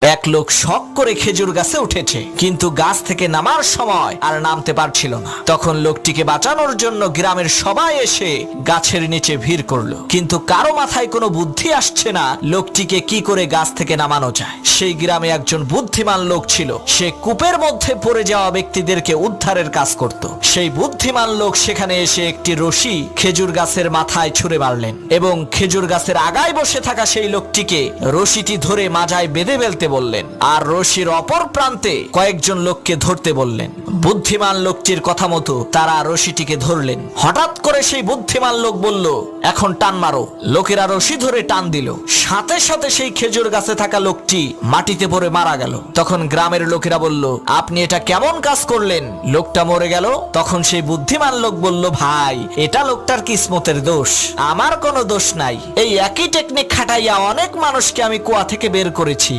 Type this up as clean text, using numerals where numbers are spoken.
এক লোক শখ করে খেজুর গাছে উঠেছে, কিন্তু গাছ থেকে নামার সময় আর নামতে পারছিল না। তখন লোকটিকে বাঁচানোর জন্য গ্রামের সবাই এসে গাছের নিচে ভিড় করলো, কিন্তু কারো মাথায় কোনো বুদ্ধি আসছে না লোকটিকে কি করে গাছ থেকে নামানো যায়। সেই গ্রামে একজন বুদ্ধিমান লোক ছিল, সে কূপের মধ্যে পড়ে যাওয়া ব্যক্তিদেরকে উদ্ধারের কাজ করত। সেই বুদ্ধিমান লোক সেখানে এসে একটি রশি খেজুর গাছের মাথায় ছুঁড়ে মারলেন এবং খেজুর গাছের আগায় বসে থাকা সেই লোকটিকে রশিটি ধরে মাজায় বেঁধে ফেলতে বললেন, আর রশির অপর প্রান্তে কয়েকজন লোককে ধরতে বললেন। বুদ্ধিমান লোকটির কথা মতো তারা রশিটিকে ধরলেন। হঠাৎ করে সেই বুদ্ধিমান লোক বলল, এখন টান মারো। লোকেরা রশি ধরে টান দিল, সাথে সাথে সেই খেজুর গাছে থাকা লোকটি মাটিতে পড়ে মারা গেল। তখন গ্রামের লোকেরা বলল, আপনি এটা কেমন কাজ করলেন, লোকটা মরে গেল। তখন সেই বুদ্ধিমান লোক বলল, ভাই এটা লোকটার কিসমতের দোষ, আমার কোনো দোষ নাই। এই একই টেকনিক খাটাইয়া অনেক মানুষকে আমি কুয়া থেকে বের করেছি।